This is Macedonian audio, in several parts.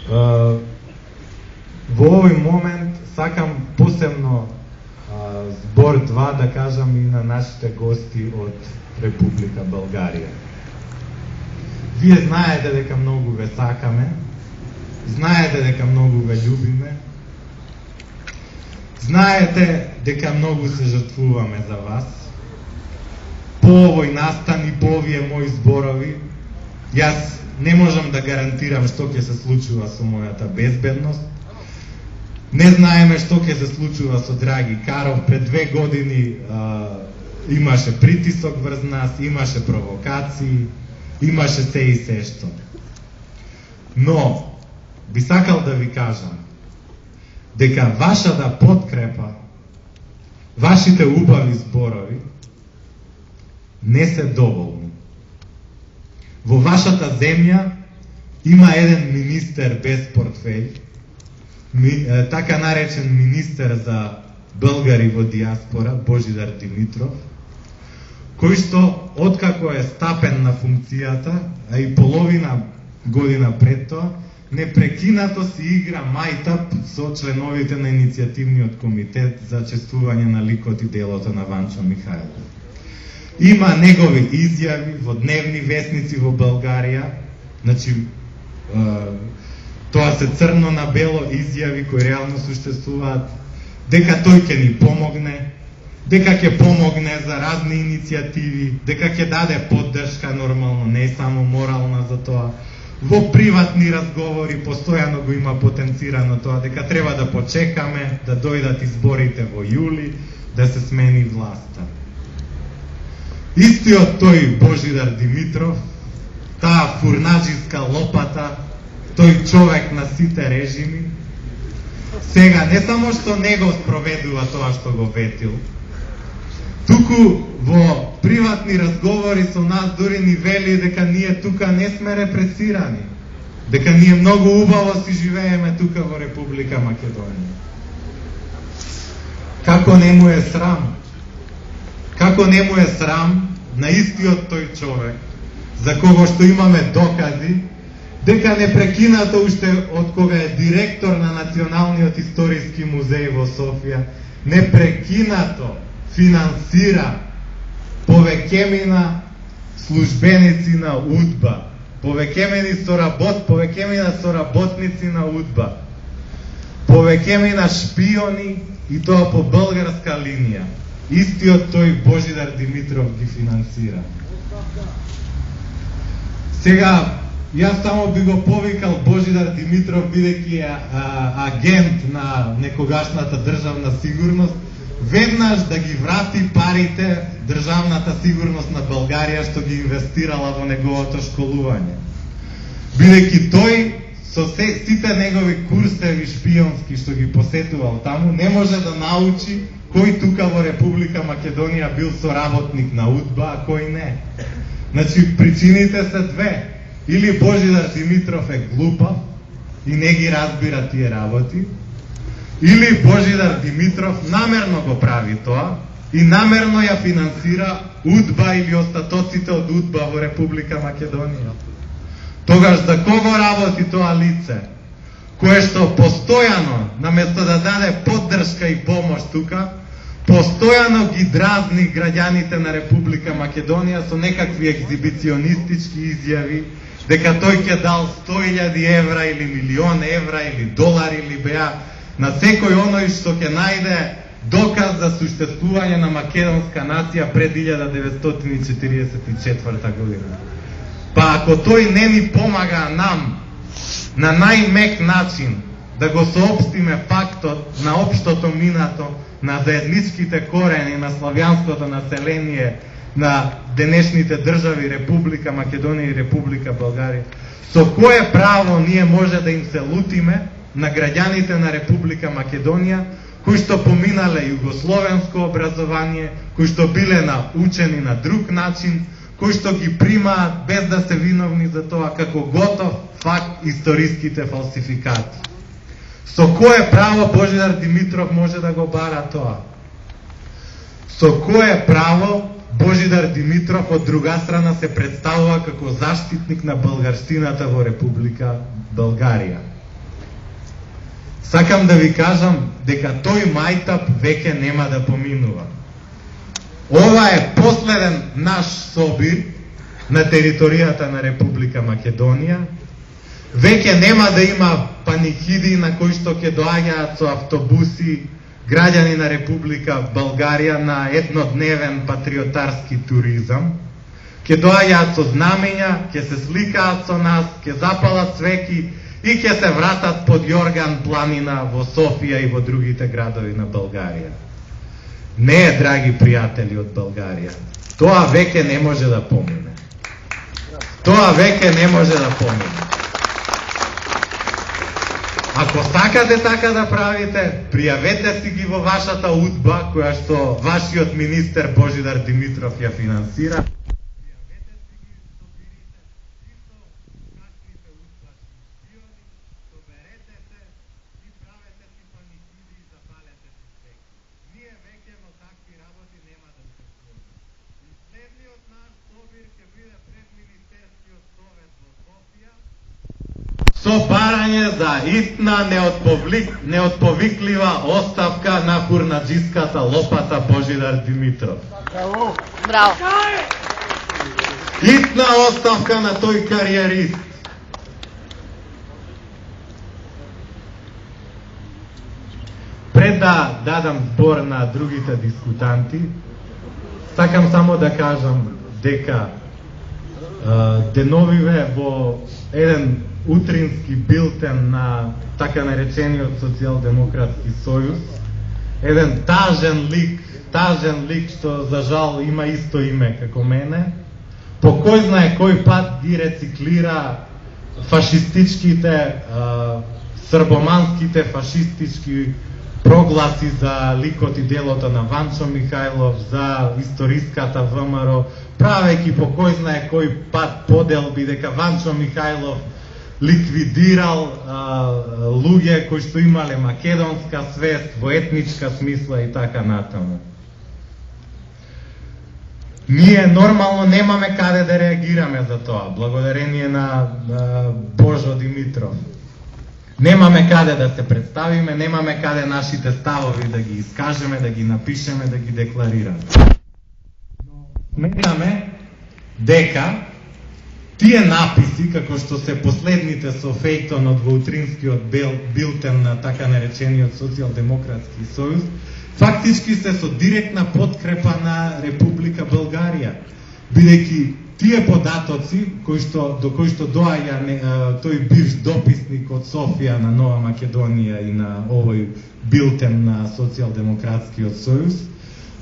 Во овој момент сакам посебно збор 2 да кажам и на нашите гости од Република Българија. Вие знаете дека многу ве сакаме, знаете дека многу ве љубиме, знаете дека многу се жртвуваме за вас. По овој настан и по овие мои зборови, јас не можам да гарантирам што ќе се случува со мојата безбедност. Не знаеме што ќе се случува со Драги Каров. Пред 2 години имаше притисок врз нас, имаше провокации, имаше се и се што. Но, би сакал да ви кажам дека вашата подкрепа, вашите убави зборови не се доволни. Во вашата земја има еден министер без портфеј, така наречен министер за българи во диаспора, Божидар Димитров, кој што, откако е стапен на функцијата, а и половина година пред тоа, непрекинато си игра мајтап со членовите на иницијативниот комитет за чествување на ликот и делото на Ванчо Михајлов. Има негови изјави во дневни весници во Българија, значи, тоа се црно на бело изјави кои реално суштествуваат, дека тој ќе ни помогне, дека ќе помогне за разни иницијативи, дека ќе даде поддршка нормално, не само морална за тоа. Во приватни разговори постојано го има потенцирано тоа, дека треба да почекаме, да дојдат изборите во јули, да се смени власта. Истиот тој Божидар Димитров, таа фурнаџиска лопата, тој човек на сите режими, сега не само што не го спроведува тоа што го ветил, туку во приватни разговори со нас дури ни вели дека ние тука не сме репресирани, дека ние многу убаво си живееме тука во Република Македонија. Како не му е срам? Како не му е срам на истиот тој човек, за кого што имаме докази, дека непрекинато уште од кога е директор на Националниот историски музеј во Софија, непрекинато финансира повеќемина службеници на УДБА, повеќемина соработници на УДБА, повеќемина шпиони, и тоа по българска линија. Истиот тој Божидар Димитров ги финансира. Сега, јас само би го повикал Божидар Димитров, бидејќи е агент на некогашната државна сигурност, веднаш да ги врати парите државната сигурност на Българија што ги инвестирала во неговото школување. Бидејќи тој со сите негови курсеви шпионски што ги посетувал таму, не може да научи кој тука во Република Македонија бил соработник на УДБА, а кој не. Значи, причините се 2. Или Божидар Димитров е глупав и не ги разбира тие работи, или Божидар Димитров намерно го прави тоа и намерно ја финансира УДБА или остатоците од УДБА во Република Македонија. Тогаш за кого работи тоа лице, кое што постојано, наместо да даде поддршка и помош тука, постојано ги дразни граѓаните на Република Македонија со некакви екзибиционистички изјави, дека тој ќе дал 100.000 евра или 1.000.000 евра или долари или беа на секој оној што ќе најде доказ за суштествување на македонска нација пред 1944 година. Па ако тој не ни помага нам на најмек начин да го соопштиме фактот на општото минато, на заедничките корени на славјанското население на денешните држави Република Македонија и Република Българија, со кое право ние може да им се лутиме на граѓаните на Република Македонија, кои што поминале југословенско образование, кои што биле научени на друг начин, кои што ги примаат без да се виновни за тоа како готов факт историските фалсификати. Со кое право Божидар Димитров може да го бара тоа? Со кое право Божидар Димитров од друга страна се представува како заштитник на българштината во Република Българија? Сакам да ви кажам дека тој мајтап веќе нема да поминува. Ова е последен наш собир на територијата на Република Македонија. Веќе нема да има панихиди на кои што ќе доаѓаат со автобуси граѓани на Република Българија на еднодневен патриотарски туризам. Ќе доаѓаат со знамења, ќе се сликаат со нас, ќе запалат свеки и ќе се вратат под Јорган планина во Софија и во другите градови на Българија. Не, драги пријатели од Българија, тоа веќе не може да помине. Тоа веќе не може да помине. Ако сакате така да правите, пријавете си ги во вашата удба, која што вашиот министер Божидар Димитров ја финансира. Со барање за истна неотповиклива оставка на фурнаджиската лопата Божидар Димитров. Браво! Истна оставка на тој кариерист. Пред да дадам збор на другите дискутанти, сакам само да кажам дека деновиве во еден утрински билтен на така наречениот Социјалдемократски сојуз, еден тажен лик што за жал има исто име како мене, по кој знае кој пат ги рециклира фашистичките, србоманските фашистички прогласи за ликот и делото на Ванчо Михајлов, за историската ВМРО, правејќи по кој знае кој пат поделби дека Ванчо Михајлов ликвидирал луѓе кои што имале македонска свест во етничка смисла и така натаму. Ние нормално немаме каде да реагираме за тоа, благодарение на Божо Димитров. Немаме каде да се представиме, немаме каде нашите ставови да ги искажеме, да ги напишеме, да ги декларираме. Сметаме дека тие написи, како што се последните со фејтонот во утринскиот билтен на така наречениот Социјалдемократски сојуз, фактички се со директна подкрепа на Република Българија, бидејќи тие податоци до кои што доаѓа тој бивш дописник од Софија на Нова Македонија и на овој билтен на Социјалдемократскиот сојуз,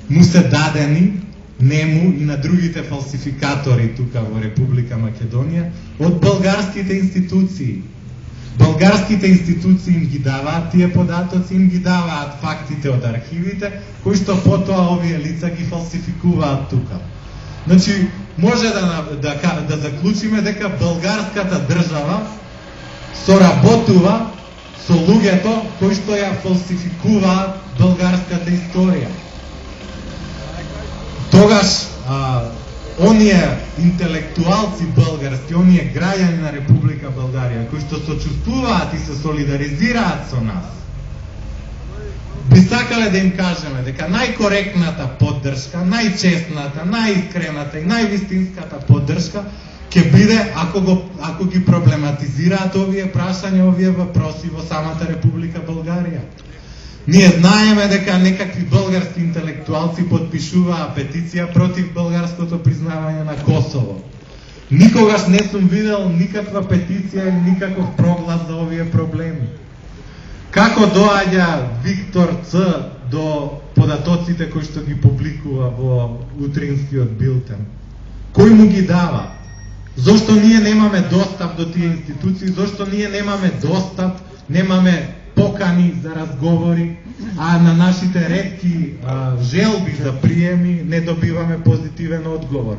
му се дадени нему и на другите фалсификатори тука во Република Македонија од българските институции. Българските институции им ги даваат тие податоци, им ги даваат фактите од архивите, кои што потоа овие лица ги фалсификуваат тука. Значи, може да заклучиме дека българската држава соработува со луѓето кои што ја фалсификуваат българската историја. Тогаш оние интелектуалци български, оние граѓани на Република Българија, кои што сочувствуваат и се солидаризираат со нас, би сакале да им кажеме дека најкоректната поддршка, најчестната, најискрената и највистинската поддршка ќе биде ако ги проблематизираат овие прашања, овие въпроси во самата Република Българија. Ние знаеме дека некакви български интелектуалци подпишуваа петиција против българското признавање на Косово. Никогаш не сум видел никаква петиција или никаков проглас за овие проблеми. Како доаѓа Виктор Ц до податоците кои што ги публикува во утринскиот билтен? Кој му ги дава? Зошто ние немаме достап до тие институции? Зошто ние немаме достап, немаме покани за разговори, а на нашите ретки желби за приеми не добиваме позитивен одговор?